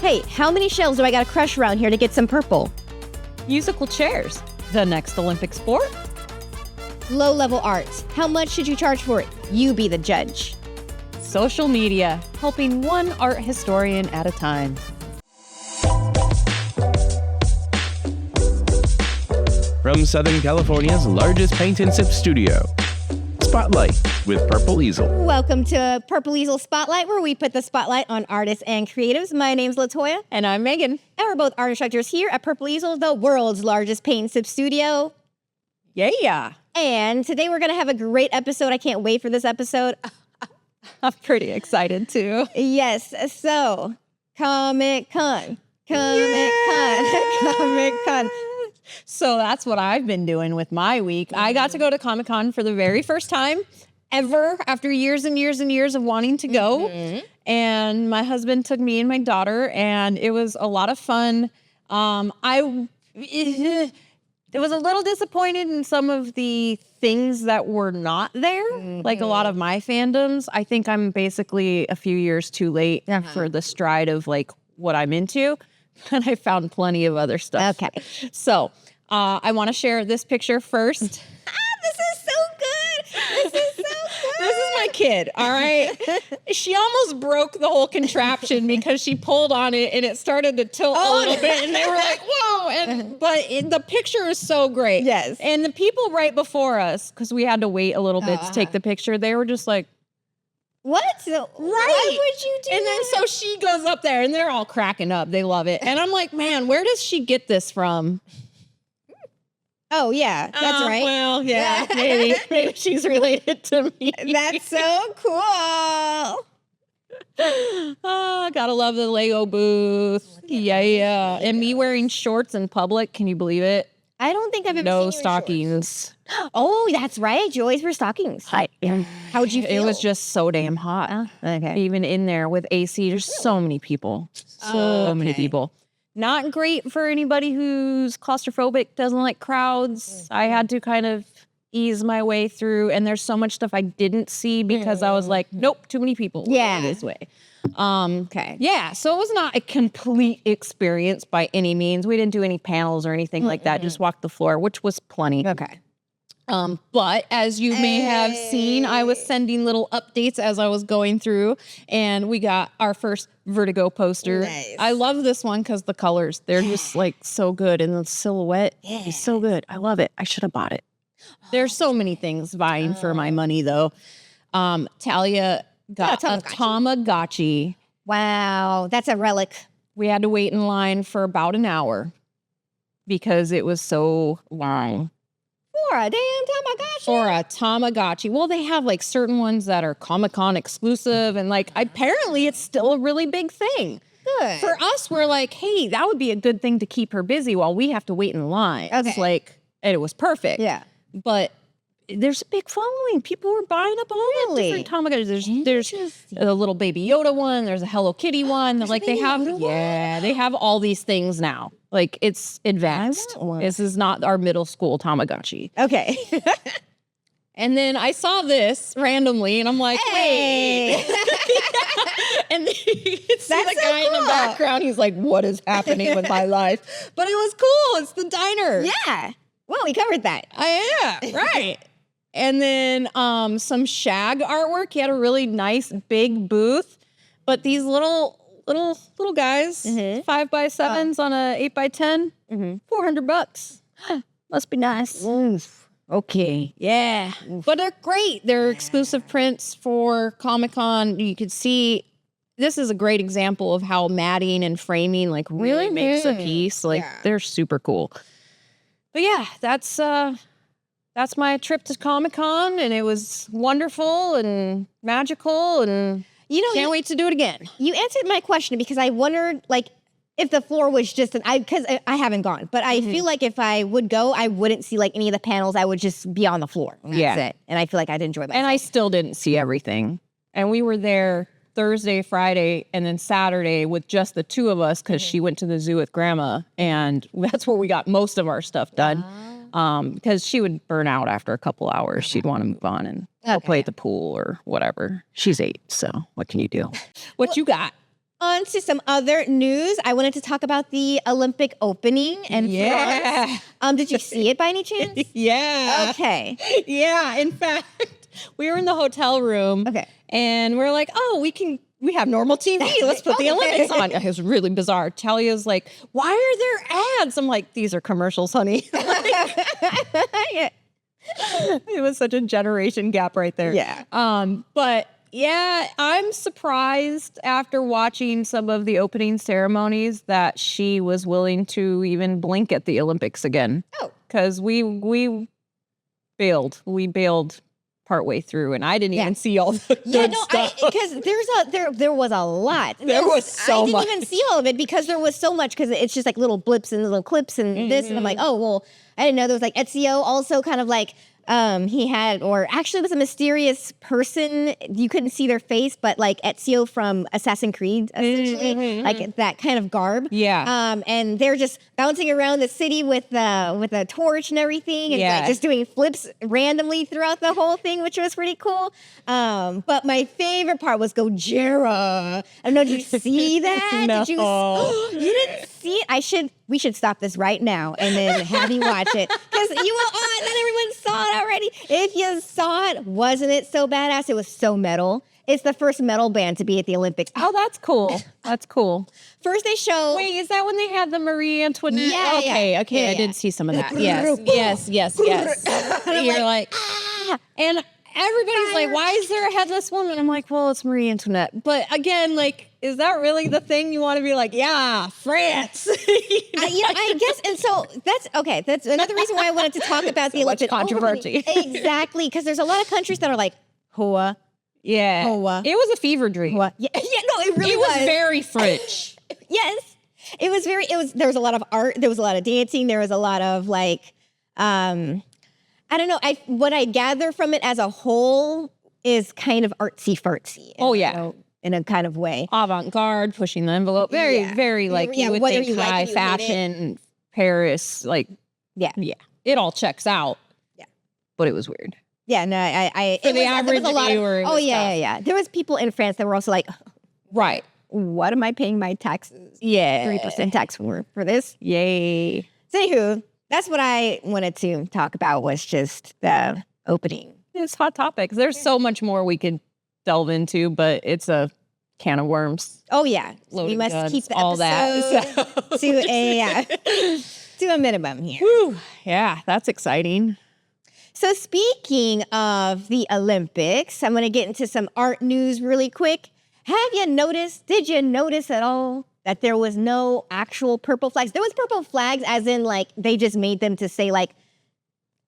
Hey, how many shells do I gotta crush around here to get some purple? Musical chairs, the next Olympic sport. Low-level arts. How much should you charge for it? You be the judge. Social media, helping one art historian at a time. From Southern California's largest paint and sip studio, Spotlight with Purple Easel. Welcome to Purple Easel Spotlight, where we put the spotlight on artists and creatives. My name's Latoya. And I'm Meagan. And we're both art instructors here at Purple Easel, the world's largest paint and sip studio. Yeah. And today we're going to have a great episode. I can't wait for this episode. I'm pretty excited too. Yes. So, Comic-Con. Comic-Con. So that's what I've been doing with my week. I got to go to Comic-Con for the very first time ever after years and years and years of wanting to go. And my husband took me and my daughter, and it was a lot of fun. I was a little disappointed in some of the things that were not there, like a lot of my fandoms. I think I'm basically a few years too late for the stride of like what I'm into. And I found plenty of other stuff. Okay. So I want to share this picture first. This is so good. This is my kid, all right? She almost broke the whole contraption because she pulled on it and it started to tilt a little bit. And they were like, whoa. But the picture is so great. Yes. And the people right before us, because we had to wait a little bit to take the picture, they were just like, what? Right. Why would you do and then that? so she goes up there and they're all cracking up. They love it. And I'm like, man, where does she get this from? Oh, yeah. That's right. Well, yeah, maybe she's related to me. That's so cool. Gotta love the Lego booth. Yeah. And me wearing shorts in public. Can you believe it? I don't think I've ever No seen you in stockings. Oh, that's right. You always wear stockings. How'd you feel? It was just so damn hot. Okay. Even in there with AC, there's so many people. So many people. Not great for anybody who's claustrophobic, doesn't like crowds. I had to kind of ease my way through, and there's so much stuff I didn't see because I was like, nope, too many people. Yeah. This way. Okay. Yeah, so it was not a complete experience by any means. We didn't do any panels or anything like that, just walked the floor, which was plenty. Okay. But as you may have seen, I was sending little updates as I was going through, and we got our first Vertigo poster. Nice. I love this one because the colors, they're just like so good, and the silhouette is so good. I love it. I should have bought it. There's so many things vying for my money, though. Talia got a Tamagotchi. Wow. That's a relic. We had to wait in line for about an hour because it was so long. For a damn Tamagotchi. For a Tamagotchi. Well, they have like certain ones that are Comic-Con exclusive, and like apparently it's still a really big thing. Good. For us, we're like, hey, that would be a good thing to keep her busy while we have to wait in line. Okay. It's like, and it was perfect. Yeah. But there's a big following. People were buying up all the different Tamagotchis. There's a little Baby Yoda one. There's a Hello Kitty one. Like they have, they have all these things now. Like it's advanced. This is not our middle school Tamagotchi. Okay. And then I saw this randomly, and I'm like, Hey. wait. And then you can see That's the guy in cool. the background. He's like, what is happening with my life? But it was cool. It's the diner. Yeah. Well, we covered that. Right. And then some shag artwork. He had a really nice big booth. But these little guys, 5x7s on a 8x10, $400. Must be nice. Oof. Okay. Yeah. But they're great. They're exclusive prints for Comic-Con. You could see this is a great example of how matting and framing like really makes a piece. Like they're super cool. But yeah, that's my trip to Comic-Con, and it was wonderful and magical, and can't wait to do it again. You answered my question because I wondered, like, if the floor was just because I haven't gone, but I feel like if I would go, I wouldn't see like any of the panels. I would just be on the floor. And that's it. And I feel like I'd enjoy myself. And I still didn't see everything. And we were there Thursday, Friday, and then Saturday with just the two of us because she went to the zoo with Grandma, and that's where we got most of our stuff done. Because she would burn out after a couple hours. She'd want to move on and go play at the pool or whatever. She's 8, so what can you do? What you got? On to some other news. I wanted to talk about the Olympic opening and France. Did you see it by any chance? Yeah. Okay. Yeah. In fact, we were in the hotel room. Okay. And we're like, oh, we have normal TV. Let's put the Olympics on. It was really bizarre. Talia's like, why are there ads? I'm like, these are commercials, honey. Yeah. It was such a generation gap right there. Yeah. But yeah, I'm surprised after watching some of the opening ceremonies that she was willing to even blink at the Olympics again. Oh. Because we bailed. We bailed partway through, and I didn't even see all the good stuff. Because there was a lot. There was so much. I didn't even see all of it because there was so much. Because it's just like little blips and little clips and this, and I'm like, oh well, I didn't know there was like Ezio also kind of like. He had, or actually it was a mysterious person. You couldn't see their face, but like Ezio from Assassin's Creed, essentially, like that kind of garb. Yeah. And they're just bouncing around the city with a torch and everything, and like just doing flips randomly throughout the whole thing, which was pretty cool. But my favorite part was Gojira. I don't know, did you see that? No. Did you? You didn't see it? We should stop this right now and then have you watch it. Because you will, then everyone saw it already. If you saw it, wasn't it so badass? It was so metal. It's the first metal band to be at the Olympics. Oh, that's cool. That's cool. First they show... Wait, is that when they had the Marie Antoinette? Yeah, okay, yeah. okay. Yeah, I did see some of that. Yes. You're like, and everybody's like, why is there a headless woman? I'm like, well, it's Marie Antoinette. But again, like, is that really the thing you want to be like, yeah, France? I guess, and so that's, okay, that's another reason why I wanted to talk about the Olympic controversy. Exactly, because there's a lot of countries that are like, Hoa. Yeah. Hoa. It was a fever dream. Hoa. Yeah, no, it really It was very French. Yes. There was a lot of art, there was a lot of dancing, there was a lot of like, I don't know, what I gather from it as a whole is kind of artsy-fartsy. Oh, yeah. You know, in a kind of way. Avant-garde, pushing the envelope. Very like, you would think high fashion, Paris, like, yeah. It all checks out. Yeah. But it was weird. Yeah, no, For the average viewer. Yeah. There was people in France that were also like, right. What am I paying my taxes? Yeah. 3% tax for this? Yay. So anywho, that's what I wanted to talk about, was just the opening. It's hot topics. There's so much more we could delve into, but it's a can of worms. Oh yeah, we must guns, keep the all episode to a minimum here. Whew. Yeah, that's exciting. So speaking of the Olympics, I'm going to get into some art news really quick. Did you notice at all that there was no actual purple flags? There was purple flags as in like they just made them to say like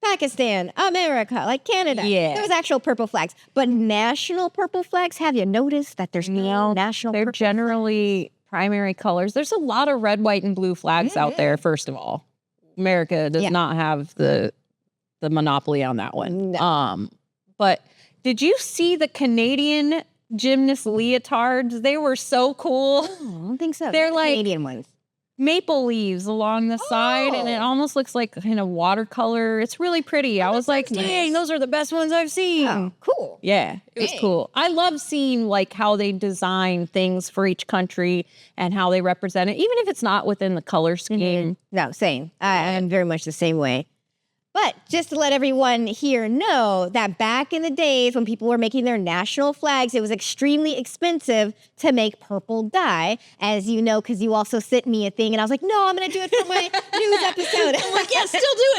Pakistan, America, like Canada. Yeah. There was actual purple flags. But national purple flags, have you noticed that there's no national They're purple generally primary colors. There's a lot of red, white, and blue flags out there, first of all. America does not have the monopoly on that one. No. But did you see the Canadian gymnast leotards? They were so cool. Oh, I don't think so. They're like Canadian ones. Maple leaves along the side, and it almost looks like kind of watercolor. It's really pretty. I was like, dang, those are the best ones I've seen. Oh, cool. Yeah, it was cool. I love seeing like how they design things for each country and how they represent it, even if it's not within the color scheme. No, same. I'm very much the same way. But just to let everyone here know that back in the days when people were making their national flags, it was extremely expensive to make purple dye, as you know, because you also sent me a thing, and I was like, no, I'm going to do it for my news episode. I'm like, yeah, still do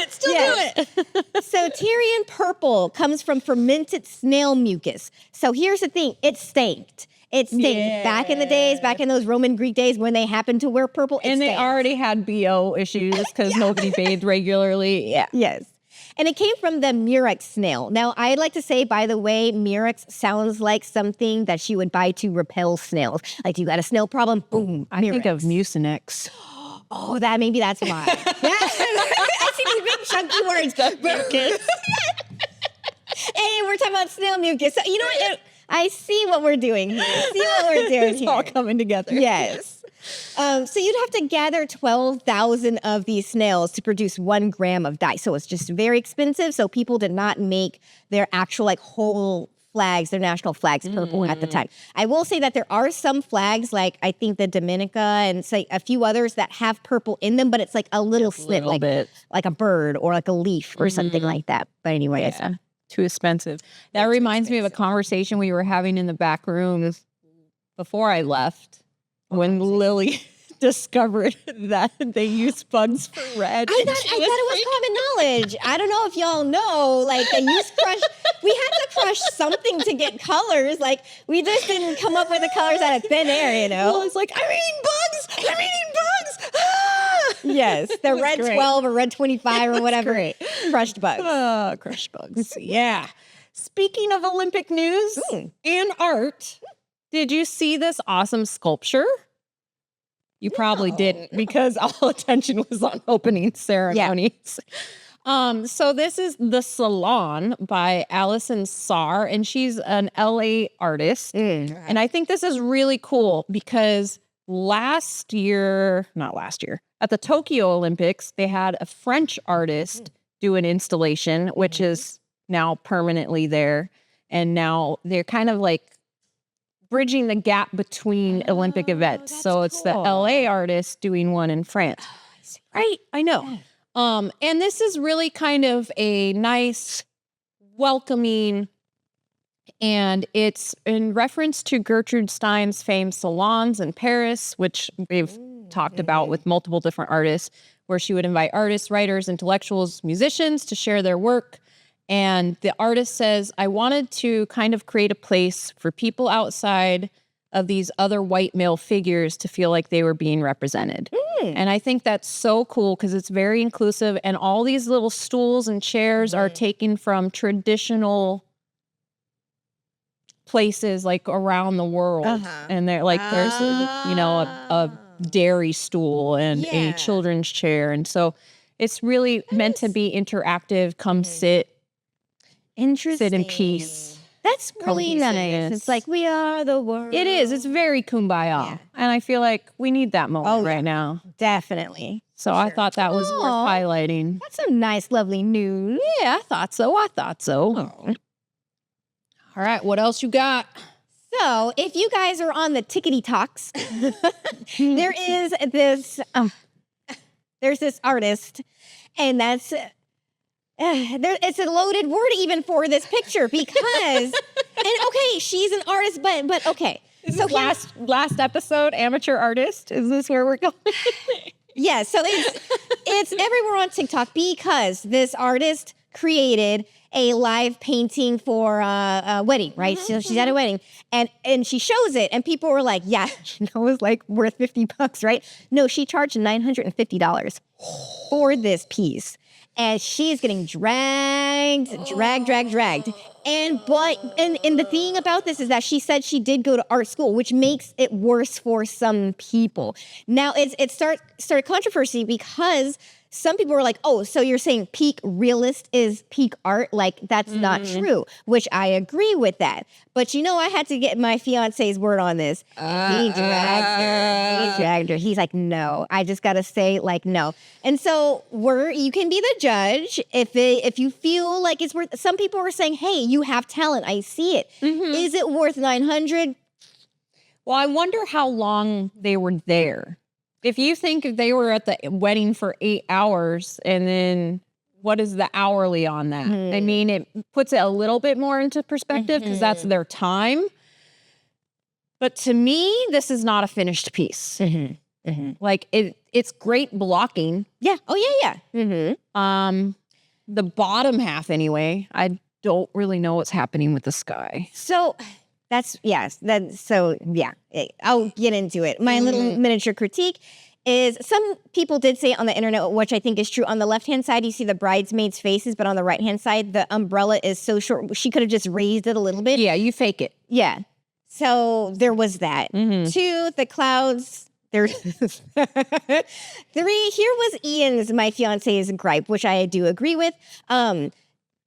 it. So Tyrian purple comes from fermented snail mucus. So here's the thing, it stanked. It stanked. Yeah. Back in the days, back in those Roman Greek days when they happened to wear purple, and they already had BO issues because nobody bathed regularly. Yeah. Yes. And it came from the murex snail. Now, I'd like to say, by the way, murex sounds like something that she would buy to repel snails. Like, you got a snail problem? Boom, I think of Mucinex. Oh, maybe that's why. I see these big chunky words. Hey, we're talking about snail mucus. So, you know what? I see what we're doing here. It's all coming together. Yes. So you'd have to gather 12,000 of these snails to produce 1 gram of dye. So it's just very expensive. So people did not make their actual like whole flags, their national flags, purple at the time. I will say that there are some flags, like I think the Dominica and say a few others that have purple in them, but it's like a little slit, like a bird or like a leaf or something like that. But anyway, it's too expensive. That reminds me of a conversation we were having in the back room before I left when Lily discovered that they use bugs for red. I thought it was common knowledge. I don't know if y'all know, like they use crush. We had to crush something to get colors. Like we just didn't come up with the colors out of thin air, you know. Well, it's like, I'm eating bugs. I'm eating bugs. Ah! Yes, the red 12 or red 25 or whatever. Great. Crushed bugs. Crushed bugs. Yeah. Speaking of Olympic news and art, did you see this awesome sculpture? You probably didn't, because all attention was on opening ceremonies. So this is The Salon by Allison Sarr, and she's an LA artist. And I think this is really cool because not last year, at the Tokyo Olympics, they had a French artist do an installation, which is now permanently there. And now they're kind of like bridging the gap between Olympic events. So it's the LA artist doing one in France. Right? I know. And this is really kind of a nice, welcoming, and it's in reference to Gertrude Stein's famed salons in Paris, which we've talked about with multiple different artists, where she would invite artists, writers, intellectuals, musicians to share their work. And the artist says, I wanted to kind of create a place for people outside of these other white male figures to feel like they were being represented. And I think that's so cool because it's very inclusive. And all these little stools and chairs are taken from traditional places like around the world. And they're like, there's, a dairy stool and a children's chair. And so it's really meant to be interactive. Come sit. Interesting. Sit in peace. That's really nice. It's like, we are the world. It is. It's very kumbaya. Yeah. And I feel like we need that moment right now. Definitely. So I thought that was worth highlighting. That's some nice, lovely news. Yeah, I thought so. All right. What else you got? So if you guys are on the tickety talks, there is this, there's this artist, and that's... it's a loaded word even for this picture because, and okay, she's an artist, but okay. So last episode, amateur artist. Is this where we're going? Yeah. So it's everywhere on TikTok because this artist created a live painting for a wedding, right? So she's at a wedding and she shows it and people were like, yeah, it was like worth $50, right? No, she charged $950 for this piece. And she's getting dragged. And the thing about this is that she said she did go to art school, which makes it worse for some people. Now it started controversy because some people were like, oh, so you're saying peak realist is peak art? Like, that's not true, which I agree with that. But I had to get my fiance's word on this. He dragged her. He's like, no, I just got to say, like, no. And so you can be the judge if you feel like it's worth. Some people were saying, hey, you have talent. I see it. Is it worth $900? Well, I wonder how long they were there. If you think they were at the wedding for 8 hours, and then what is the hourly on that? I mean, it puts it a little bit more into perspective because that's their time. But to me, this is not a finished piece. Like it's great blocking. Yeah. Oh yeah. The bottom half, anyway. I don't really know what's happening with the sky. So. I'll get into it. My little miniature critique is some people did say on the internet, which I think is true. On the left-hand side, you see the bridesmaids' faces, but on the right-hand side, the umbrella is so short. She could have just raised it a little bit. Yeah, you fake it. Yeah. So there was that. 2, the clouds. There's 3. Here was Ian's, my fiance's gripe, which I do agree with.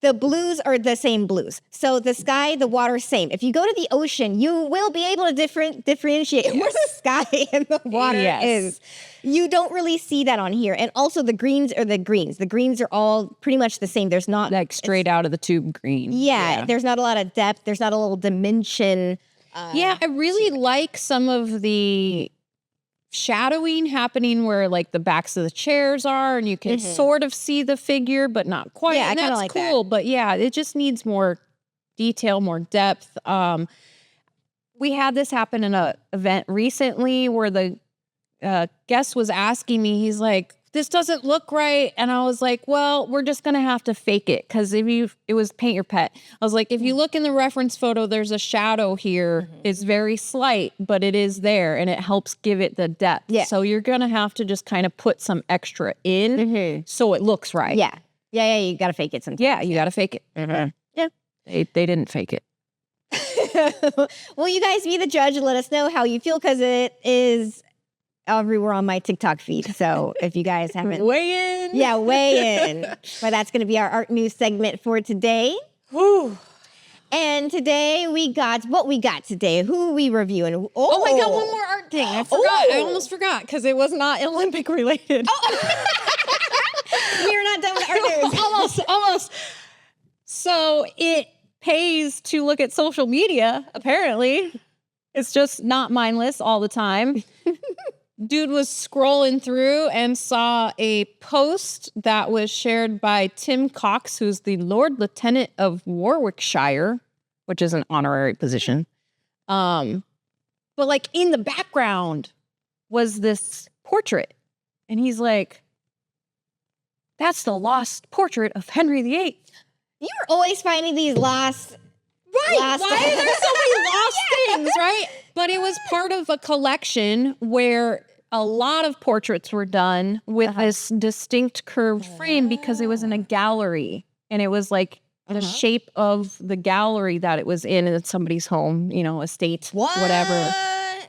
the blues are the same blues. So the sky, the water, same. If you go to the ocean, you will be able to differentiate where the sky and the water is. You don't really see that on here. And also the greens are the greens. The greens are all pretty much the same. There's not like straight out of the tube green. Yeah, there's not a lot of depth. There's not a little dimension. I really like some of the shadowing happening where like the backs of the chairs are and you can sort of see the figure, but not quite. Yeah, and I kinda that's like cool. But yeah, it just needs more detail, more depth. We had this happen in an event recently where the guest was asking me, he's like, this doesn't look right. And I was like, well, we're just going to have to fake it. Cause it was paint your pet. I was like, if you look in the reference photo, there's a shadow here. It's very slight, but it is there and it helps give it the depth. Yeah. So you're going to have to just kind of put some extra in so it looks right. Yeah. You got to fake it sometimes. Yeah, you got to fake it. Yeah. They didn't fake it. Well, you guys be the judge and let us know how you feel because it is everywhere on my TikTok feed. So if you guys haven't Weigh in. Yeah, weigh in. But that's going to be our art news segment for today. Whew. And today we got what we got today. Who are we reviewing? Oh my God, one more art thing. I forgot. I almost forgot because it was not Olympic related. We are not done with art news. Almost. So it pays to look at social media, apparently. It's just not mindless all the time. Dude was scrolling through and saw a post that was shared by Tim Cox, who's the Lord Lieutenant of Warwickshire, which is an honorary position. But like in the background was this portrait. And he's like, that's the lost portrait of Henry VIII. You're always finding these lost. Why are there so many lost things, right? But it was part of a collection where a lot of portraits were done with this distinct curved frame because it was in a gallery. And it was like the shape of the gallery that it was in somebody's home, estate, whatever.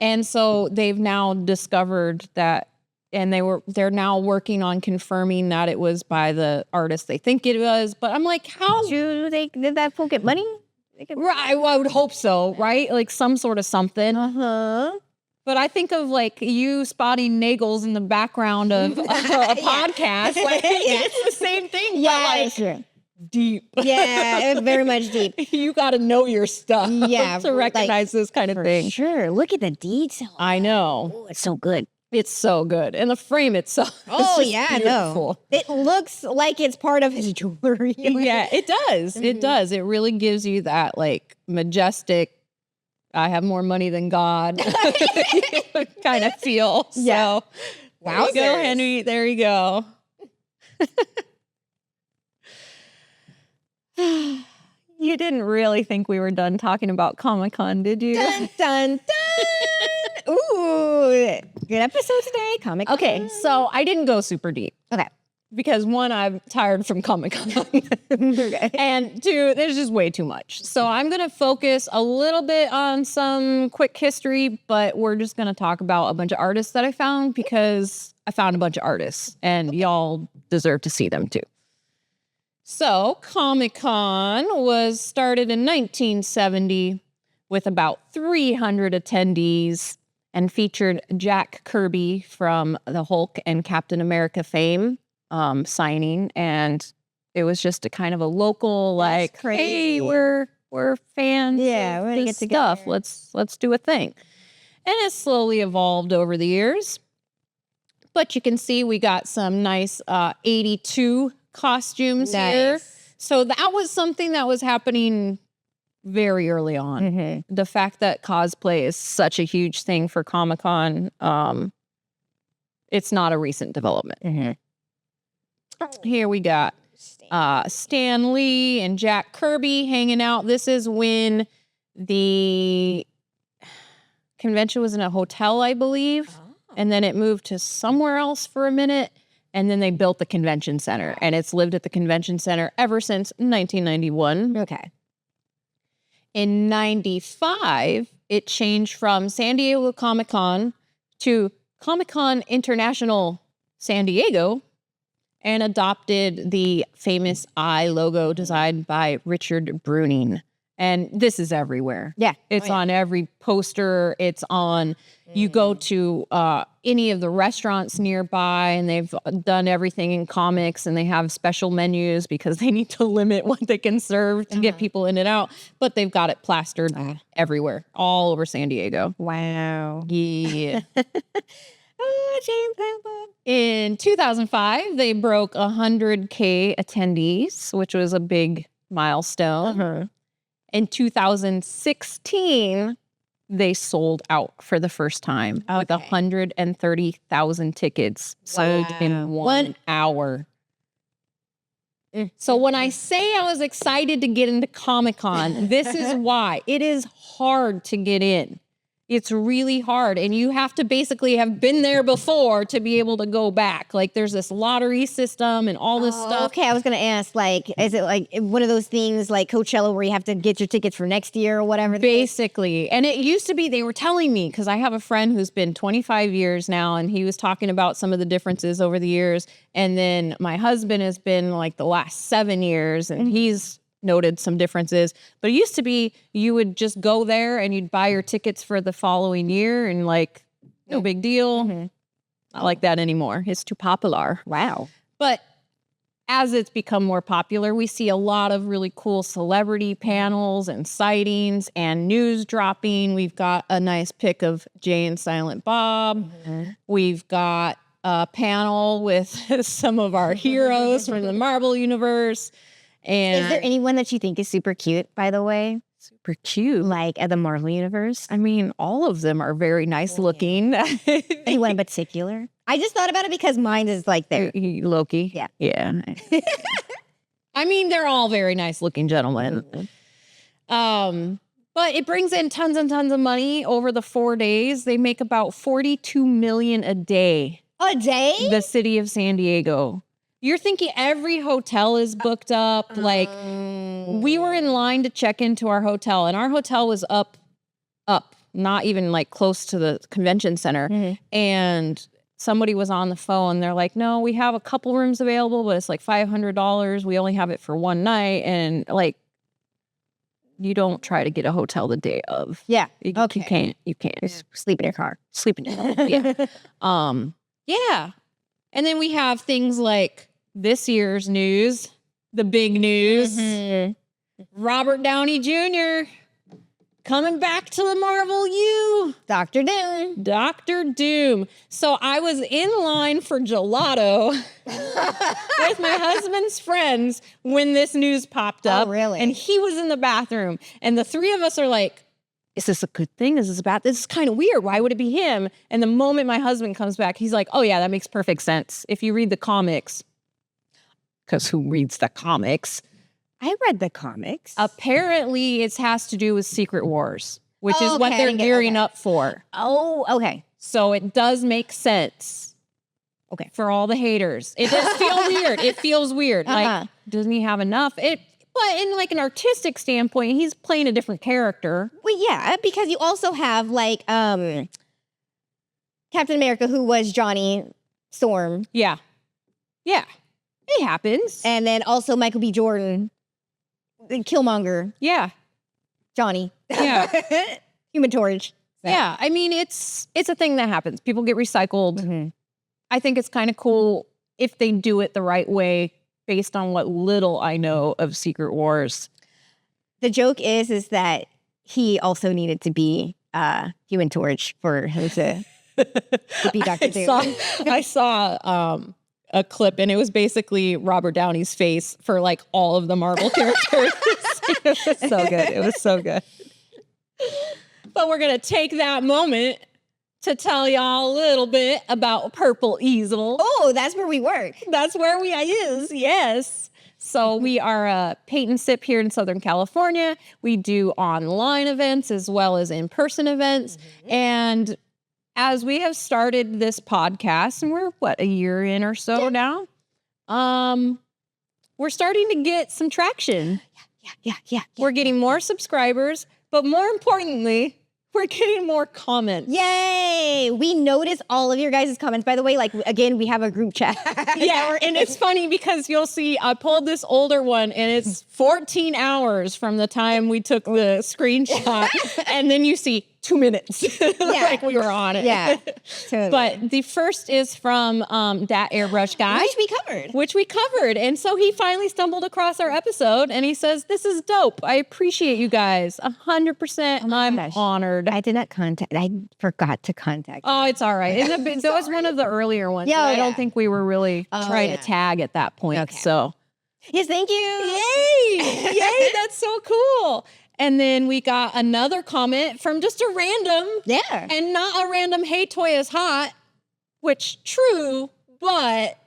And so they've now discovered that, and they're now working on confirming that it was by the artist they think it was. But I'm like, how Did that fool get money? Right, well, I would hope so, right? Like some sort of something. But I think of like you spotting nagels in the background of a podcast. Like, it's the same thing. Yeah, but like deep. Yeah, it's very much deep. You got to know your stuff. Yeah, to recognize this kind of thing. Sure, look at the detail. I know. Oh, it's so good. It's so good. And the frame itself. Oh, yeah, I know. Beautiful. It looks like it's part of his jewelry. Yeah, it does. It does. It really gives you that like majestic, I have more money than God kind of feel. Yeah. So, there you go, Henry. There you go. You didn't really think we were done talking about Comic-Con, did you? Dun, dun, dun. Ooh, good episode today, Comic-Con. Okay, so I didn't go super deep. Okay. Because one, I'm tired from Comic-Con. And two, there's just way too much. So I'm going to focus a little bit on some quick history, but we're just going to talk about a bunch of artists that I found because I found a bunch of artists and y'all deserve to see them too. So Comic-Con was started in 1970 with about 300 attendees and featured Jack Kirby from the Hulk and Captain America fame signing. And it was just a kind of a local, like, hey, we're fans. Yeah, we're gonna get together. Stuff. Let's do a thing. And it slowly evolved over the years. But you can see we got some nice 82 costumes here. So that was something that was happening very early on. The fact that cosplay is such a huge thing for Comic-Con, it's not a recent development. Here we got Stan Lee and Jack Kirby hanging out. This is when the convention was in a hotel, I believe. And then it moved to somewhere else for a minute. And then they built the convention center. And it's lived at the convention center ever since 1991. Okay. In 95, it changed from San Diego Comic-Con to Comic-Con International San Diego. and adopted the famous eye logo designed by Richard Bruning. And this is everywhere. Yeah. It's on every poster. It's on, you go to any of the restaurants nearby, and they've done everything in comics, and they have special menus because they need to limit what they can serve to get people in and out. But they've got it plastered everywhere, all over San Diego. Wow. Yeah. Oh, James Pampa. In 2005, they broke 100K attendees, which was a big milestone. In 2016, they sold out for the first time with 130,000 tickets sold in 1 hour. So when I say I was excited to get into Comic-Con, this is why. It is hard to get in. It's really hard. And you have to basically have been there before to be able to go back. Like, there's this lottery system and all this stuff. Okay, I was going to ask, like, is it like one of those things like Coachella where you have to get your tickets for next year or whatever? Basically. And it used to be, they were telling me, because I have a friend who's been 25 years now, and he was talking about some of the differences over the years. And then my husband has been like the last 7 years, and he's noted some differences. But it used to be you would just go there and you'd buy your tickets for the following year, and like, no big deal. Not like that anymore. It's too popular. Wow. But as it's become more popular, we see a lot of really cool celebrity panels and sightings and news dropping. We've got a nice pic of Jay and Silent Bob. We've got a panel with some of our heroes from the Marvel universe. And Is there anyone that you think is super cute, by the way? super cute? Like at the Marvel universe? I mean, all of them are very nice looking. Anyone in particular? I just thought about it because mine is like there. Loki. Yeah. Yeah. I mean, they're all very nice looking gentlemen. But it brings in tons and tons of money over the 4 days. They make about $42 million a day. A day? The city of San Diego. You're thinking every hotel is booked up. Like, we were in line to check into our hotel, and our hotel was up, not even like close to the convention center. And somebody was on the phone. They're like, no, we have a couple rooms available, but it's like $500. We only have it for one night. And like, you don't try to get a hotel the day of. Yeah. You can't. Just sleep in your car. Sleep in your car. Yeah. Yeah. And then we have things like this year's news, the big news. Robert Downey Jr. coming back to the Marvel U. Dr. Doom. Dr. Doom. So I was in line for gelato with my husband's friends when this news popped up. Oh, really? And he was in the bathroom. And the three of us are like, is this a good thing? Is this bad? This is kind of weird. Why would it be him? And the moment my husband comes back, he's like, oh yeah, that makes perfect sense. If you read the comics, because who reads the comics? I read the comics. Apparently it has to do with Secret Wars, which is Oh, what okay, I they're get- gearing okay. up for. Oh, okay. So it does make sense. Okay. For all the haters. It does feel weird. It feels weird. Like, doesn't he have enough? But in like an artistic standpoint, he's playing a different character. Well, yeah, because you also have like Captain America, who was Johnny Storm, Yeah. Yeah. It happens. and then also Michael B. Jordan, the Killmonger, Yeah. Johnny, Yeah. Human Torch. Yeah. I mean, it's a thing that happens. People get recycled. I think it's kind of cool if they do it the right way based on what little I know of Secret Wars. The joke is that he also needed to be Human Torch for him to be Dr. Doom. I saw a clip, and it was basically Robert Downey's face for like all of the Marvel characters. It was so good. It was so good. But we're going to take that moment to tell y'all a little bit about Purple Easel. Oh, that's where we work. That's where we is, yes. So we are a paint and sip here in Southern California. We do online events as well as in-person events. And as we have started this podcast, and we're, a year in or so now, we're starting to get some traction. Yeah. We're getting more subscribers, but more importantly, We're getting more comments. Yay! We notice all of your guys' comments. By the way, like, again, we have a group chat. Yeah, and it's funny because you'll see I pulled this older one and it's 14 hours from the time we took the screenshot. And then you see 2 minutes. Like we were on it. Yeah. Totally. But the first is from that airbrush guy. Which we covered. And so he finally stumbled across our episode and he says, this is dope. I appreciate you guys 100%. And I'm honored. I forgot to contact. Oh, it's all right. That was one of the earlier ones. Yeah, I don't think we were really trying to tag at that point. Okay. So, yes, thank you. yay. Yay. That's so cool. And then we got another comment from just a random. Yeah. And not a random, hey, toy is hot, which true, but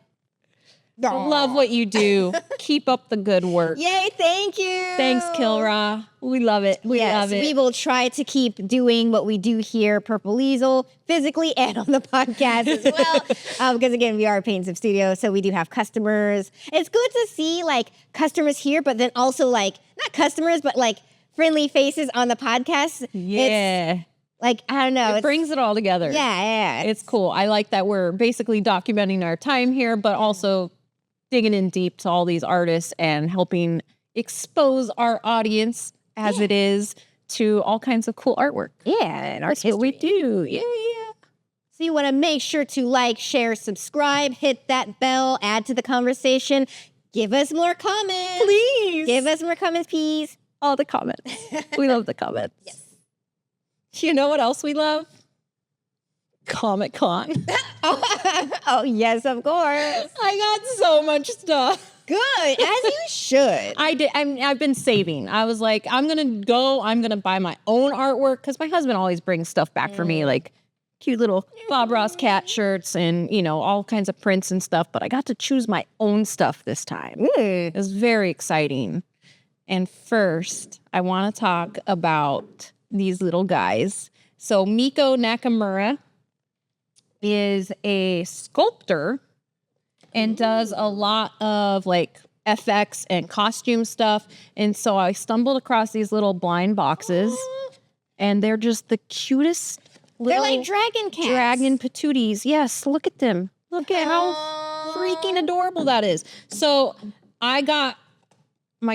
love what you do. Keep up the good work. Yay, thank you. Thanks, Kilra. We love it. We love it. We will try to keep doing what we do here, Purple Easel, physically and on the podcast as well. Because again, we are a paint sip studio, so we do have customers. It's good to see like customers here, but then also like, not customers, but like friendly faces on the podcast. Yeah. It's, like, I don't know. It brings it all together. Yeah. It's cool. I like that we're basically documenting our time here, but also digging in deep to all these artists and helping expose our audience as it is to all kinds of cool artwork. Yeah, and That's what we do. Yeah. So you want to make sure to like, share, subscribe, hit that bell, add to the conversation. Give us more comments. Please. Give us more comments, please. All the comments. We love the comments. Yes. You know what else we love? Comic-Con. Oh, yes, of course. I got so much stuff. Good, as you should. I did. I've been saving. I was like, I'm going to buy my own artwork because my husband always brings stuff back for me, like cute little Bob Ross cat shirts and, all kinds of prints and stuff. But I got to choose my own stuff this time. It was very exciting. And first, I want to talk about these little guys. So Miyo Nakamura is a sculptor and does a lot of like FX and costume stuff. And so I stumbled across these little blind boxes and they're just the cutest little... They're like dragon cats. Dragon patooties. Yes, look at them. Look at how freaking adorable that is. So my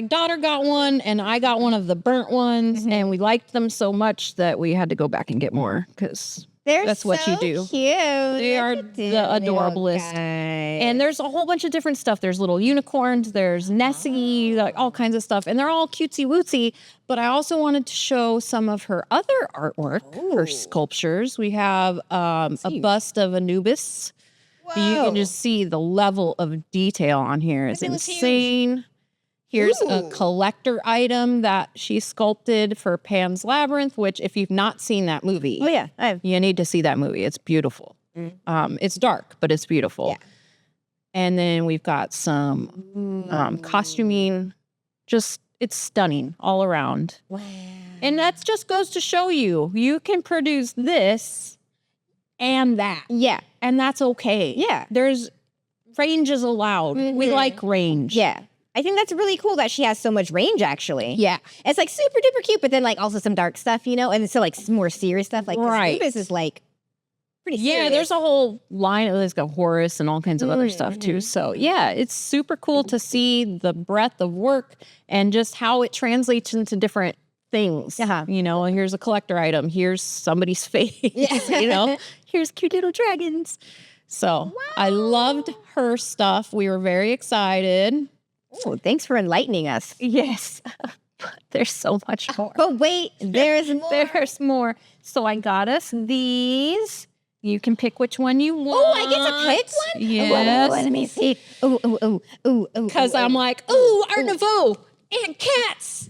daughter got one and I got one of the burnt ones and we liked them so much that we had to go back and get more because that's what you do. Cute. They are the adorablest. And there's a whole bunch of different stuff. There's little unicorns, there's Nessie, like all kinds of stuff. And they're all cutesy wootsy. But I also wanted to show some of her other artwork, her sculptures. We have a bust of Anubis. Whoa. You can just see the level of detail on here is insane. Here's a collector item that she sculpted for Pan's Labyrinth, which if you've not seen that movie, you need to see that movie. It's beautiful. It's dark, but it's beautiful. Yeah. And then we've got some costuming. Just, it's stunning all around. Wow. And that just goes to show you can produce this and that. Yeah. And that's okay. Yeah. There's range is allowed. We like range. Yeah. I think that's really cool that she has so much range, actually. Yeah. It's like super duper cute, but then like also some dark stuff, and so like more serious stuff. Like this is like pretty serious. Yeah, there's a whole line of there's got Horus and all kinds of other stuff too. So yeah, it's super cool to see the breadth of work and just how it translates into different things. Here's a collector item. Here's somebody's face. Here's cute little dragons. So I loved her stuff. We were very excited. Oh, thanks for enlightening us. Yes. But there's so much more. But wait, there's more. There's more. So I got us these. You can pick which one you want. Oh, I get to pick one? Yes. Oh, let me see. Ooh. Because I'm like, Art Nouveau and cats.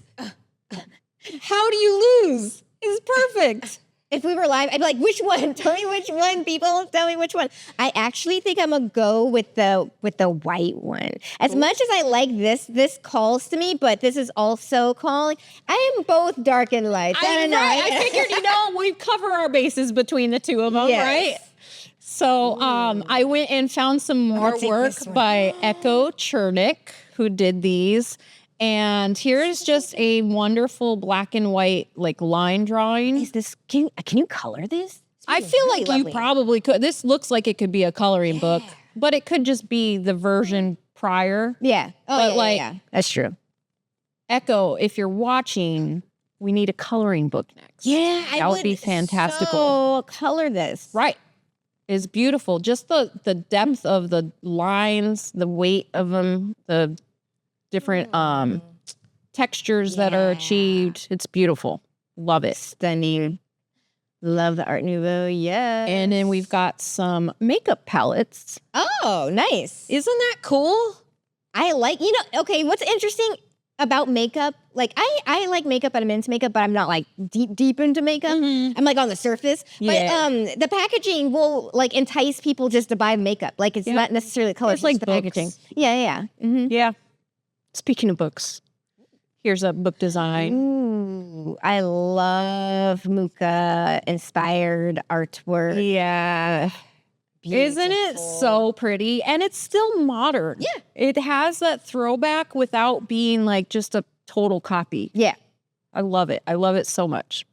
How do you lose? It's perfect. If we were live, I'd be like, which one? Tell me which one, people. Tell me which one. I actually think I'm gonna go with the white one. As much as I like this calls to me, but this is also calling. I am both dark and light. I figured, we cover our bases between the two of them, right? So I went and found some more work by Chernik, who did these. And here's just a wonderful black and white like line drawing. Is this, can you color this? I feel like you probably could. This looks like it could be a coloring book, but it could just be the version prior. Yeah. Oh, But, yeah. That's true. Echo, if you're watching, we need a coloring book next. Yeah, That would be fantastical. So color this. Right. It's beautiful. Just the depth of the lines, the weight of them, the different textures that are achieved. It's beautiful. Love it. Stunning. Love the Art Nouveau. Yeah. And then we've got some makeup palettes. Oh, nice. Isn't that cool? I like, okay, what's interesting about makeup, like I like makeup and I'm into makeup, but I'm not like deep into makeup. I'm like on the surface. Yeah. But the packaging will like entice people just to buy makeup. Like it's not necessarily the color, It's like just the books. packaging. Yeah. Mm-hmm. Yeah. Speaking of books, here's a book design. Ooh, I love Muka inspired artwork. Yeah. Isn't it Beautiful. so pretty? And it's still modern. Yeah. It has that throwback without being like just a total copy. Yeah. I love it. I love it so much.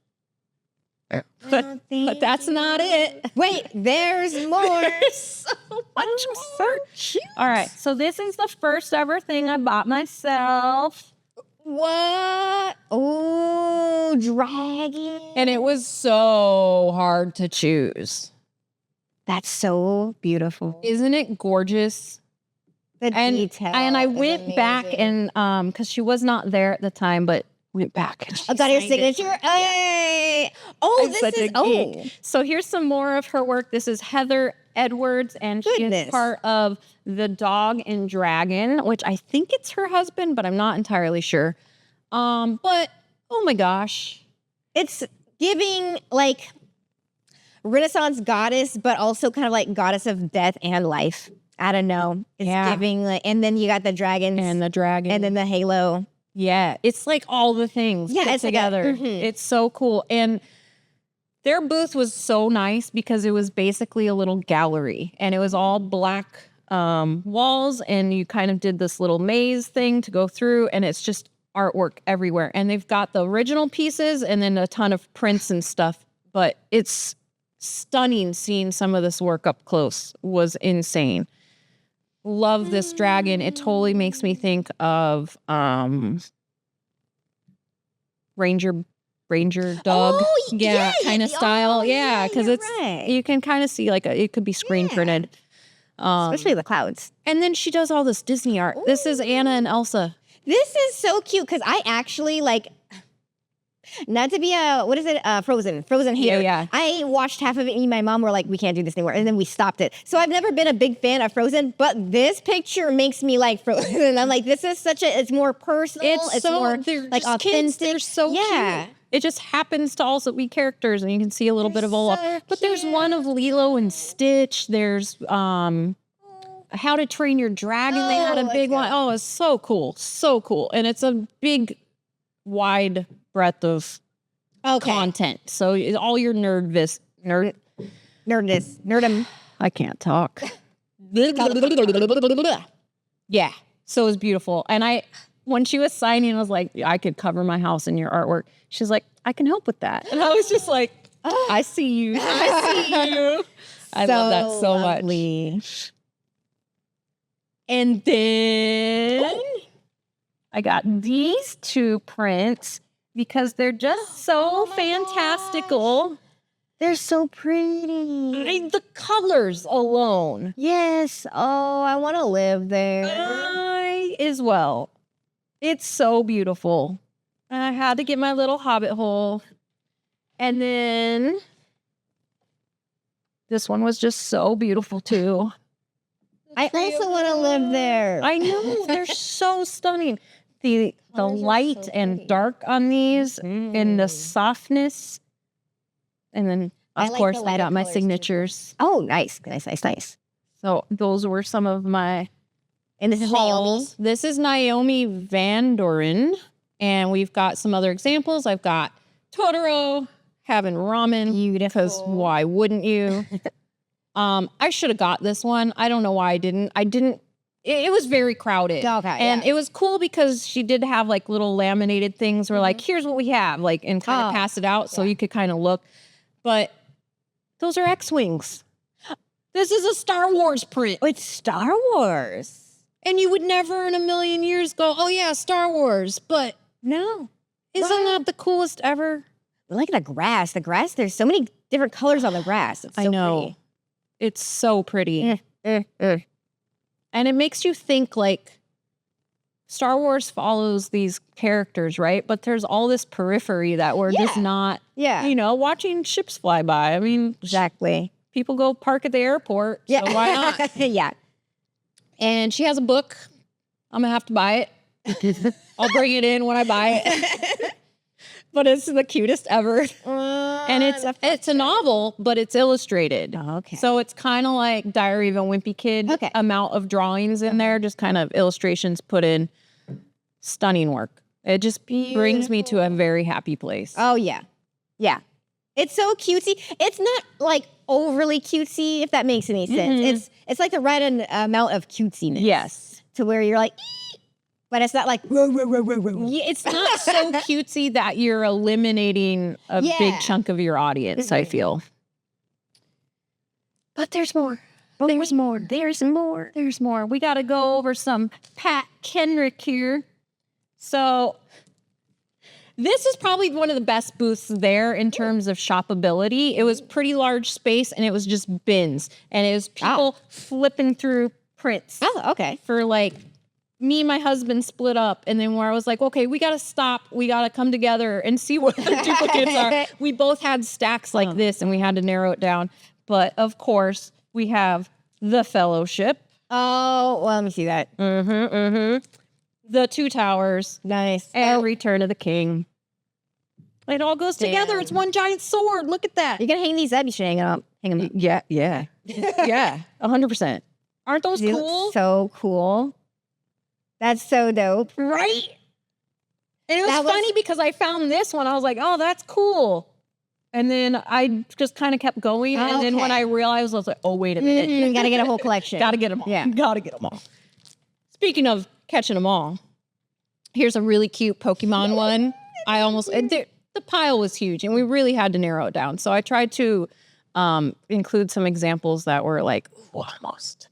But that's not it. Wait, there's more. So much more. All right. So this is the first ever thing I bought myself. What? Oh, dragon. And it was so hard to choose. That's so beautiful. Isn't it gorgeous? The detail. And I is went back amazing. and because she was not there at the time, but went back. And she I got your signed it. signature. Hey. Oh, I'm this such is a geek. So here's some more of her work. This is Heather Edwards, and she is Goodness. part of The Dog and Dragon, which I think it's her husband, but I'm not entirely sure. But oh my gosh, It's giving like Renaissance goddess, but also kind of like goddess of death and life. I don't know. It's giving like, and then you got the dragons and the dragon, and then the halo. yeah, it's like all the things put it's like a- together. It's so cool. And their booth was so nice because it was basically a little gallery and it was all black walls, and you kind of did this little maze thing to go through, and it's just artwork everywhere. And they've got the original pieces and then a ton of prints and stuff, but it's stunning seeing some of this work up close. Was insane. Love this dragon. It totally makes me think of Ranger dog. Oh, yeah, kind of yeah. style. Oh, yeah, Because you're it's right. you can kind of see like it could be screen printed. Especially the clouds. And then she does all this Disney art. This is Anna and Elsa. This is so cute because I actually like, not to be a, Frozen hater. Yeah. I watched half of it and me and my mom were like, we can't do this anymore. And then we stopped it. So I've never been a big fan of Frozen, but this picture makes me like Frozen. And I'm like, this is it's more personal. It's so more they're like just kids. authentic. They're so yeah. cute. It just happens to also be characters, and you can see a little bit of Olaf. so But there's one of Lilo and Stitch. There's How to Train Your Dragon. They had a Oh, big one. Oh, it's so cool. So cool. And it's a big, wide breadth of content. So all your nerdness. Nerdum. I can't talk. Yeah. So it was beautiful. And when she was signing, I was like, I could cover my house in your artwork. She's like, I can help with that. And I was just like, I see you. I see you. I love that so lovely. much. And then I got these two prints because they're just so fantastical. They're so pretty. The colors alone. Yes. Oh, I want to live there. I as well. It's so beautiful. I had to get my little hobbit hole. And then this one was just so beautiful too. I also want to live there. I know, they're so stunning. The light and dark on these and the softness. And then I of like course the I lighter got my colors, too. signatures. Oh, nice. So those were some of my And this is Naomi. hauls. This is Naomi Vandoren, and we've got some other examples. I've got Totoro having ramen. Because why wouldn't you? I should have got this one. I don't know why I didn't. I didn't it was very crowded. Okay, and yeah. it was cool because she did have like little laminated things where like, here's what we have, like, and kind of pass it out so you could kind of look. But those are X-Wings. This is a Star Wars print. Oh, it's Star Wars. And you would never in a million years go, oh yeah, Star Wars. But No. isn't that the coolest ever? Look at the grass. The grass, there's so many different colors on the grass. It's so I know. It's so pretty. And it makes you think like Star Wars follows these characters, right? But there's all this periphery that we're just not, Yeah. you know, watching ships fly by. I mean, Exactly. people go park at the airport. Yeah. So why not? Yeah. And she has a book. I'm going to have to buy it. I'll bring it in when I buy it. But it's the cutest ever. And it's a novel, but it's illustrated. Oh, okay. So it's kind of like Diary of a Wimpy Kid amount of drawings in there, just kind of illustrations put in. Stunning work. It just brings me to a very happy place. Oh, yeah. Yeah. It's so cutesy. It's not like overly cutesy, if that makes any sense. It's like the right amount of cutesiness. Yes. To where you're like, ee! But it's not like, Yeah, it's not so cutesy that you're eliminating a big chunk of your audience, I feel. But there's more. There's more. There's more. There's more. We got to go over some Pat Kenrick here. So this is probably one of the best booths there in terms of shoppability. It was pretty large space and it was just bins. And it was people flipping through prints. oh, okay. For like, me and my husband split up. And then where I was like, okay, we got to stop. We got to come together and see what the duplicates are. We both had stacks like this and we had to narrow it down. But of course, we have The Fellowship. Oh, well, let me see that. The Two Towers. Nice. And Return of the King. It all goes together. It's one giant sword. Look at that. You're going to hang these up? You should hang them up. Hang them up. Yeah. Yeah. 100%. Aren't those They look cool? so cool. That's so dope. Right? And it was funny because I found this one. I was like, oh, that's cool. And then I just kind of kept going. And then when I realized, I was like, oh, wait a minute. You got to get a whole collection. Got to get them all. Yeah. Got to get them all. Speaking of catching them all, here's a really cute Pokemon one. I almost, the pile was huge and we really had to narrow it down. So I tried to include some examples that were like, almost.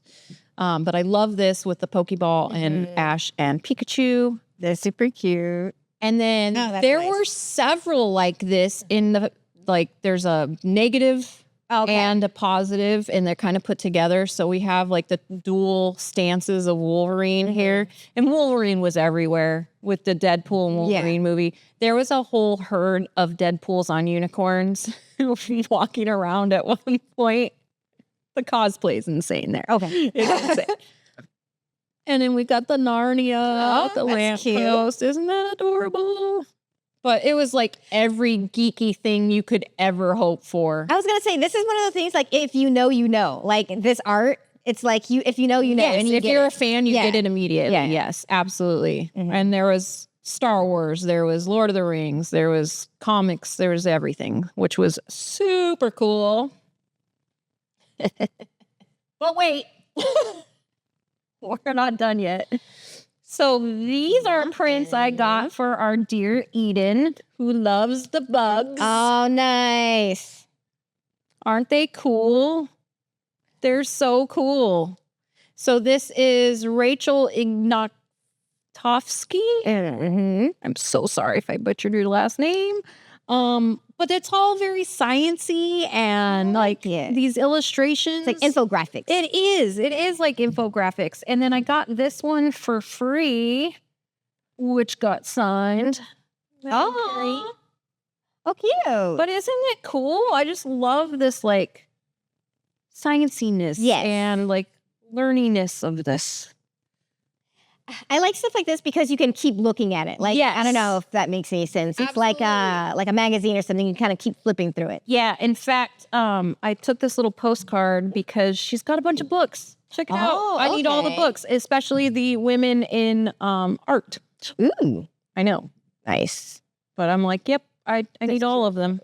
But I love this with the Pokeball and Ash and Pikachu. They're super cute. And then there were several like this in the, like there's a negative and a positive and they're kind of put together. So we have like the dual stances of Wolverine here. And Wolverine was everywhere with the Deadpool and Wolverine movie. There was a whole herd of Deadpools on unicorns walking around at one point. The cosplay is insane there. Okay. It's insane. And then we got the Narnia, the lamppost. Isn't that adorable? But it was like every geeky thing you could ever hope for. I was going to say, this is one of the things, like, if you know, you know. Like, this art, it's like, if you know, you know. Yes, and if you're a fan, you get it immediately. Yeah. Yes, absolutely. And there was Star Wars, there was Lord of the Rings, there was comics, there was everything, which was super cool. But wait, we're not done yet. So these are prints I got for our dear Eden, who loves the bugs. Oh, nice. Aren't they cool? They're so cool. So this is Rachel Ignotofsky. I'm so sorry if I butchered your last name. But it's all very sciencey and like these illustrations. It's like infographics. It is like infographics. And then I got this one for free, which got signed. Oh, cute. But isn't it cool? I just love this like scienciness and like learniness of this. I like stuff like this because you can keep looking at it. Like, I don't know if that makes any sense. It's like a magazine or something. You kind of keep flipping through it. Yeah. In fact, I took this little postcard because she's got a bunch of books. Check it out. I need all the books, especially the women in art. Ooh. I know. Nice. But I'm like, yep, I need all of them.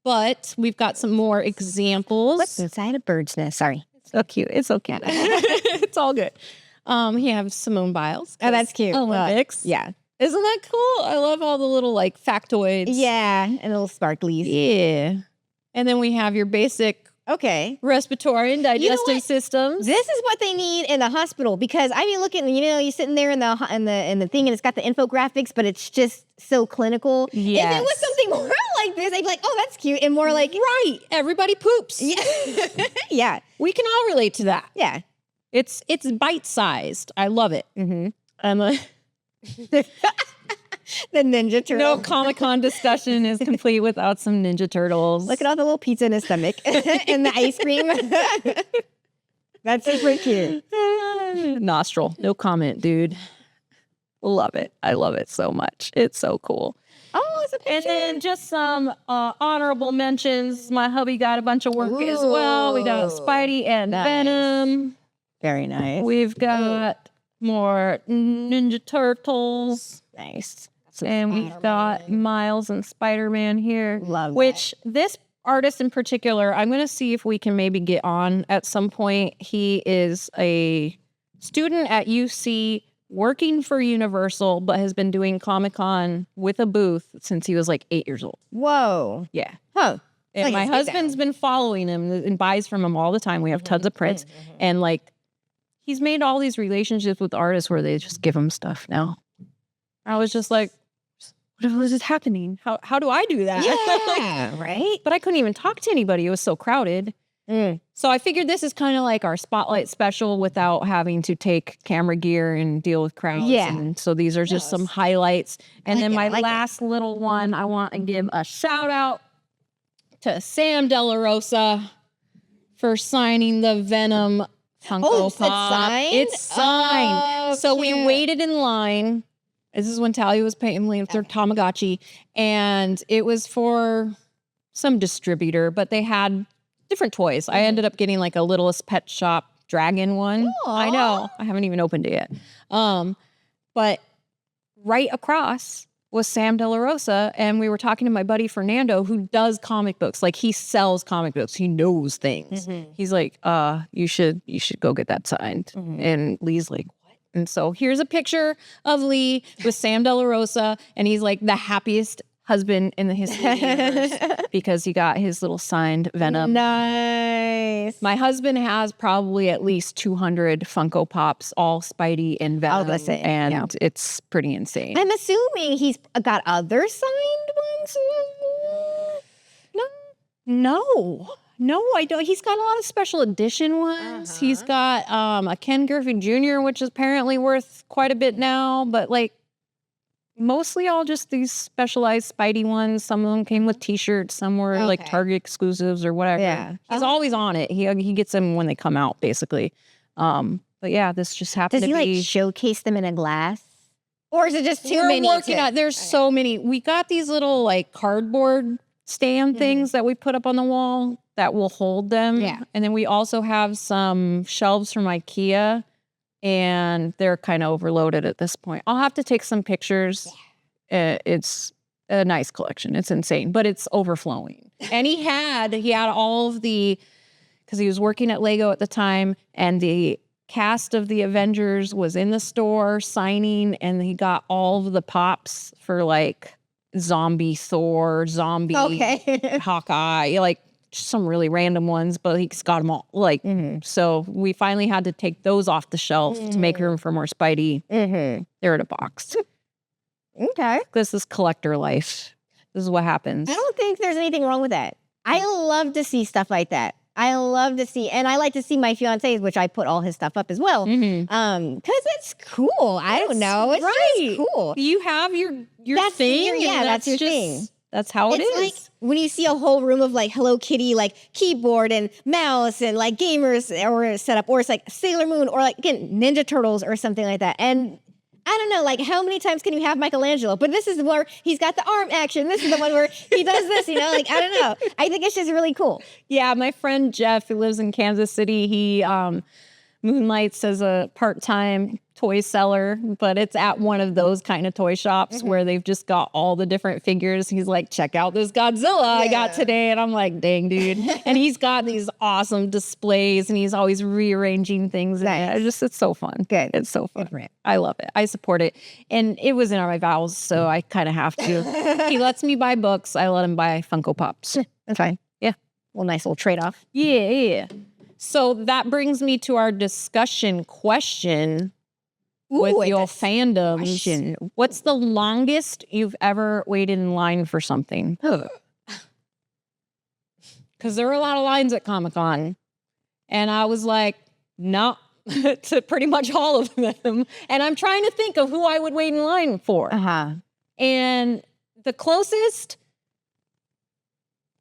But we've got some more examples. What's inside a bird's nest? Sorry. So cute. It's so cute. It's all good. He has Simone Biles. Oh, that's cute. Olympics. Yeah. Isn't that cool? I love all the little like factoids. Yeah. And little sparklies. Yeah. And then we have your basic Okay. respiratory and digestive what? systems. This is what they need in the hospital because I mean, looking, you're sitting there in the thing and it's got the infographics, but it's just so clinical. Yes. If it was something more like this, I'd be like, oh, that's cute, and more like, right. Everybody poops. yeah, yeah, We can all relate to that. yeah. It's bite-sized. I love it. The Ninja Turtle. No Comic-Con discussion is complete without some Ninja Turtles. Look at all the little pizza in his stomach and the ice cream. That's super cute. Nostril. No comment, dude. Love it. I love it so much. It's so cool. Oh, it's a picture. And then just some honorable mentions. My hubby got a bunch of work as well. We got Spidey and Nice. Venom. Very nice. We've got more Ninja Turtles. Nice. And we've got Miles and Spider-Man here. Love which this artist in particular, I'm going to see if we can maybe get on at some point. He is a student at UC working for Universal, but has been doing Comic-Con with a booth since he was like 8 years old. Whoa. Yeah. Huh. And Like my a sit husband's been following him and buys from him all the time. We have tons of prints. And like, he's made all these relationships with artists where they just give him stuff now. I was just like, what is happening? How do I do that? Yeah, right? But I couldn't even talk to anybody. It was so crowded. So I figured this is kind of like our spotlight special without having to take camera gear and deal with crowds. Yeah. And so these are just some highlights. And then my like it. last little one, I want to give a shout out to Sam De La Rosa for signing the Venom Funko Oh, it's Pop. signed? It's signed. Oh, so we cute. waited in line. This is when Talia was paying me with their Tamagotchi. And it was for some distributor, but they had different toys. I ended up getting like a Littlest Pet Shop dragon one. I know. I haven't even opened it yet. But right across was Sam De La Rosa, and we were talking to my buddy Fernando, who does comic books. Like, he sells comic books. He knows things. He's like, you should go get that signed. And Lee's like, what? And so here's a picture of Lee with Sam De La Rosa, and he's like the happiest husband in the history of the universe because he got his little signed Venom. Nice. My husband has probably at least 200 Funko Pops, all Spidey and Venom, that's it. and Yeah. it's pretty insane. I'm assuming he's got other signed ones. No, I don't. He's got a lot of special edition ones. He's got a Ken Griffey Jr., which is apparently worth quite a bit now, but like mostly all just these specialized Spidey ones. Some of them came with T-shirts. Some were like Target exclusives or whatever. Yeah. He's always on it. He gets them when they come out, basically. But yeah, this just happened Does to he be. like showcase them in a glass? Or is it just too We're many? working on. There's so many. We got these little like cardboard stand things that we put up on the wall that will hold them. Yeah. And then we also have some shelves from IKEA, and they're kind of overloaded at this point. I'll have to take some pictures. It's a nice collection. It's insane, but it's overflowing. And he had all of the, because he was working at Lego at the time, and the cast of the Avengers was in the store signing, and he got all of the pops for like zombie Thor, zombie Hawkeye, like some really random ones, but he's got them all. Like, so we finally had to take those off the shelf to make room for more Spidey. They're in a box. Okay. This is collector life. This is what happens. I don't think there's anything wrong with that. I love to see stuff like that. I love to see, and I like to see my fiance's, which I put all his stuff up as well. Because it's cool. I don't know. It's just cool. You have your That's thing. your- and that's your just- thing. That's how it It's is. like when you see a whole room of like Hello Kitty, like keyboard and mouse and like gamers or setup, or it's like Sailor Moon or like again Ninja Turtles or something like that. And I don't know, like how many times can you have Michelangelo? But this is the one where he's got the arm action. This is the one where he does this, like I don't know. I think it's just really cool. Yeah, my friend Jeff, who lives in Kansas City, he moonlights as a part-time toy seller, but it's at one of those kind of toy shops where they've just got all the different figures. He's like, check out this Godzilla I got today. And I'm like, dang, dude. And he's got these awesome displays and he's always rearranging things. Nice. It's so fun. Good. It's so fun. Good for him. I love it. I support it. And it was in my vows, so I kind of have to. He lets me buy books. I let him buy Funko Pops. That's fine. Yeah. Well, nice little trade-off. Yeah. So that brings me to our discussion question with your fandoms. Question. What's the longest you've ever waited in line for something? Because there are a lot of lines at Comic-Con. And I was like, no, to pretty much all of them. And I'm trying to think of who I would wait in line for. And the closest,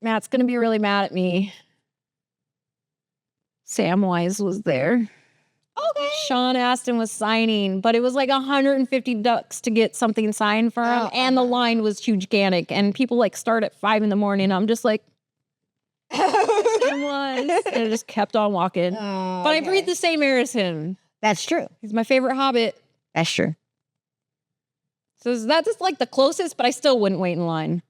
Matt's going to be really mad at me. Samwise was there. Okay. Sean Astin was signing, but it was like $150 to get something signed for him. And the line was gigantic. And people like start at 5 a.m. I'm just like, Samwise. And I just kept on walking. But I breathe the same air as him. That's true. He's my favorite Hobbit. That's true. So that's just like the closest, but I still wouldn't wait in line.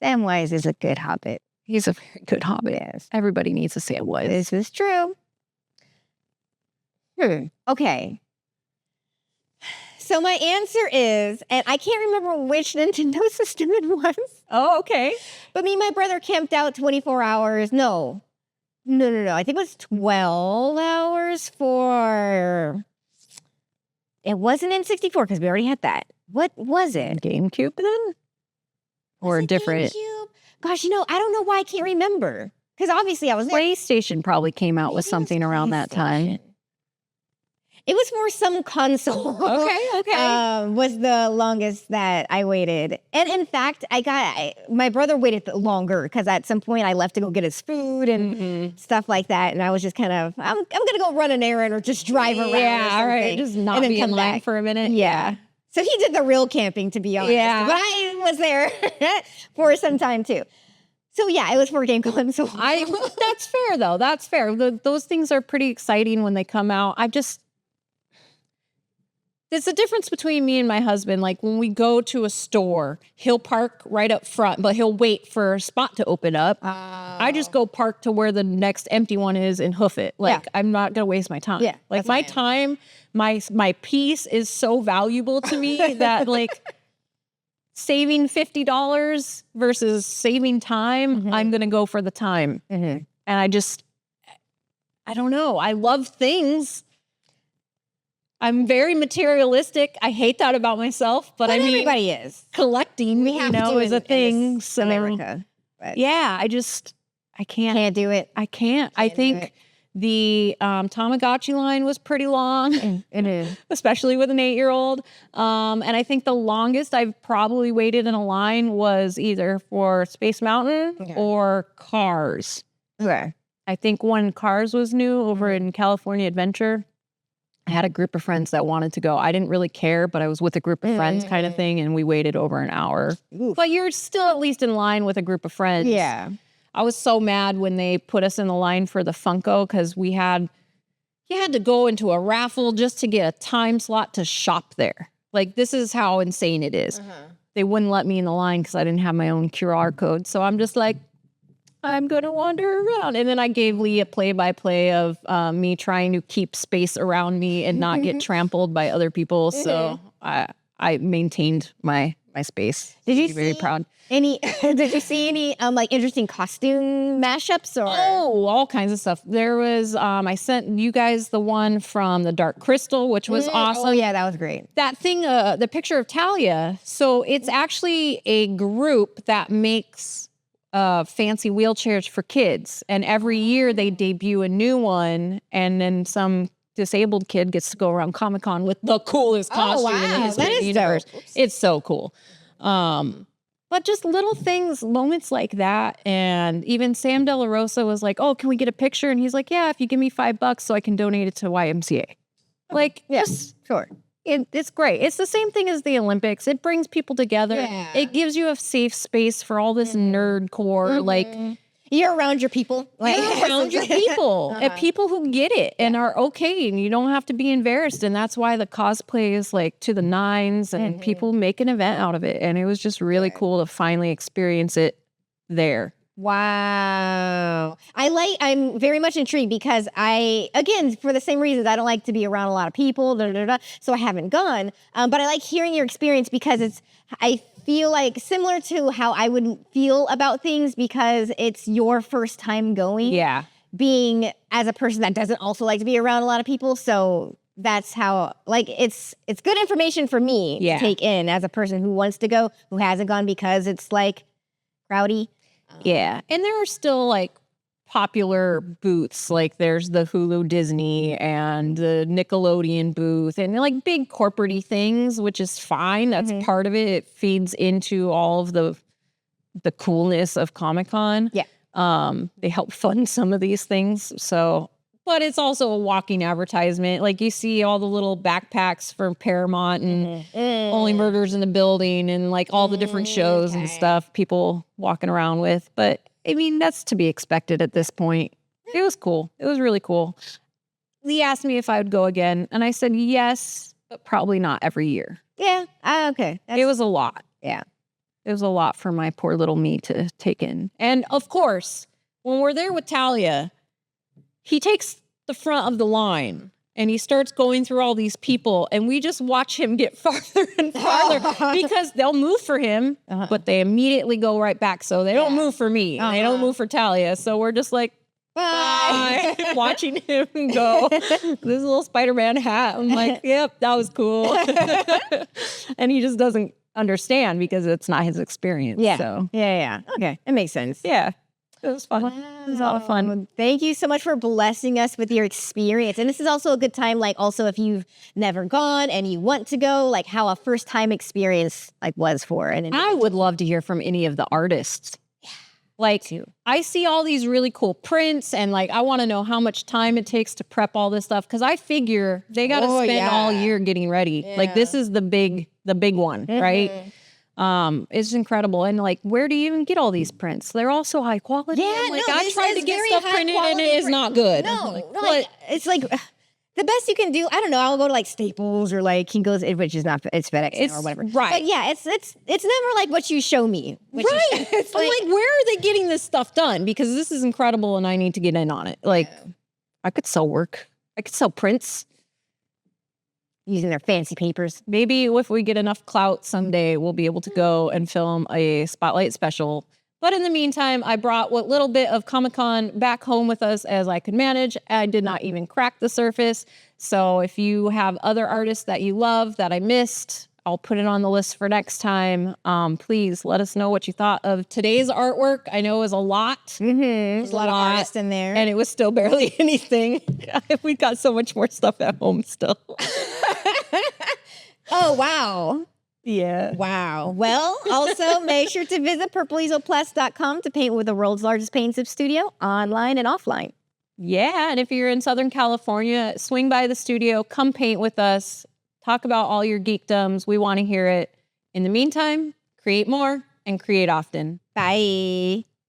Samwise is a good Hobbit. He's a very good Hobbit. Yes. Everybody needs a Samwise. This is true. Okay. So my answer is, and I can't remember which Nintendo system it was, Oh, okay. but me and my brother camped out 24 hours. No. I think it was 12 hours for... It wasn't N64 because we already had that. What was it? GameCube then? Or Was it different? GameCube? Gosh, I don't know why I can't remember. Because obviously I was there. PlayStation probably came out with Maybe it was something around that time. PlayStation. It was for some console. Okay. Was the longest that I waited. And in fact, my brother waited longer because at some point I left to go get his food and stuff like that. And I was just kind of, I'm going to go run an errand or just drive around. Yeah, or right. something, Just not and then be in come line back. for a minute. Yeah. So he did the real camping, to be honest. Yeah. But I was there for some time too. So yeah, it was for Game Console. That's fair though. That's fair. Those things are pretty exciting when they come out. There's a difference between me and my husband. Like when we go to a store, he'll park right up front, but he'll wait for a spot to open up. I just go park to where the next empty one is and hoof it. Like I'm not gonna waste my time. Yeah, like my time, my peace is so valuable to me that like saving $50 versus saving time, I'm gonna go for the time. And I don't know. I love things. I'm very materialistic. I hate that about myself, but I mean, everybody is. collecting, We have to is a thing. in So America. But yeah, I can't. can't do it. I can't. I think the Tamagotchi line was pretty long, It is. especially with an 8-year-old. And I think the longest I've probably waited in a line was either for Space Mountain or Cars. Okay. I think when Cars was new over in California Adventure, I had a group of friends that wanted to go. I didn't really care, but I was with a group of friends kind of thing, and we waited over an hour. Oof. But you're still at least in line with a group of friends. Yeah. I was so mad when they put us in the line for the Funko because you had to go into a raffle just to get a time slot to shop there. Like, this is how insane it is. They wouldn't let me in the line because I didn't have my own QR code. So I'm just like, I'm going to wander around. And then I gave Lee a play-by-play of me trying to keep space around me and not get trampled by other people. So I maintained my space. Did you Be very see proud. Did you see any like interesting costume mashups or? Oh, all kinds of stuff. There was, I sent you guys the one from the Dark Crystal, which was awesome. Oh yeah, that was great. That thing, the picture of Talia. So it's actually a group that makes fancy wheelchairs for kids. And every year they debut a new one. And then some disabled kid gets to go around Comic-Con with the coolest costume in the history of the universe. It's so cool. But just little things, moments like that. And even Sam De La Rosa was like, oh, can we get a picture? And he's like, yeah, if you give me $5 so I can donate it to YMCA. Like, Yes, sure. It's great. It's the same thing as the Olympics. It brings people together. Yeah. It gives you a safe space for all this nerdcore. Like, You're around your people. You're around your people and people who get it and are okay, and you don't have to be embarrassed. And that's why the cosplay is like to the nines, and people make an event out of it. And it was just really cool to finally experience it there. Wow. I'm very much intrigued because again, for the same reasons, I don't like to be around a lot of people, so I haven't gone. But I like hearing your experience because I feel like similar to how I would feel about things because it's your first time going. Yeah. Being as a person that doesn't also like to be around a lot of people. So that's how, like, it's good information for me to take in as a person who wants to go, who hasn't gone because it's like crowdy. Yeah. And there are still like popular booths. Like there's the Hulu Disney and the Nickelodeon booth and like big corporate-y things, which is fine. That's part of it. It feeds into all of the coolness of Comic-Con. Yeah. They help fund some of these things. So, but it's also a walking advertisement. Like you see all the little backpacks from Paramount and Only Murders in the Building and like all the different shows and stuff people walking around with. But I mean, that's to be expected at this point. It was cool. It was really cool. Lee asked me if I would go again. And I said, yes, but probably not every year. Yeah. Okay. It was a lot. Yeah. It was a lot for my poor little me to take in. And of course, when we're there with Talia, he takes the front of the line and he starts going through all these people, and we just watch him get farther and farther because they'll move for him, but they immediately go right back. So they don't move for me. They don't move for Talia. So we're just like, bye. Watching him go. This little Spider-Man hat. I'm like, yep, that was cool. And he just doesn't understand because it's not his experience. Yeah. So. Yeah. Okay. It makes sense. Yeah. It was fun. It was a lot of fun. Well, thank you so much for blessing us with your experience. And this is also a good time, like also if you've never gone and you want to go, like how a first time experience like was for. And I would love to hear from any of the artists. Yeah. Like I see all these really cool prints and like I want to know how much time it takes to prep all this stuff because I figure they got to spend all year getting ready. Yeah. Like this is the big one, right? It's incredible. And like, where do you even get all these prints? They're all so high quality. Yeah, like, no, I tried to get stuff printed and it is not good. No, like, it's like the best you can do. I don't know. I'll go to like Staples or like Kinko's, which is not, it's FedEx or whatever. Right. But yeah, it's never like what you show me. Right. It's I'm like, where are they getting this stuff done? Because this is incredible and I need to get in on it. Like, I could sell work. I could sell prints. Using their fancy papers. Maybe if we get enough clout someday, we'll be able to go and film a spotlight special. But in the meantime, I brought what little bit of Comic-Con back home with us as I could manage. I did not even crack the surface. So if you have other artists that you love that I missed, I'll put it on the list for next time. Please let us know what you thought of today's artwork. I know it was a lot. There's a lot of artists in there. And it was still barely anything. We got so much more stuff at home still. Oh, wow. Yeah. Wow. Well, also make sure to visit purpleeselplus.com to paint with the world's largest paint sip studio, online and offline. Yeah, and if you're in Southern California, swing by the studio, come paint with us, talk about all your geekdoms. We want to hear it. In the meantime, create more and create often. Bye.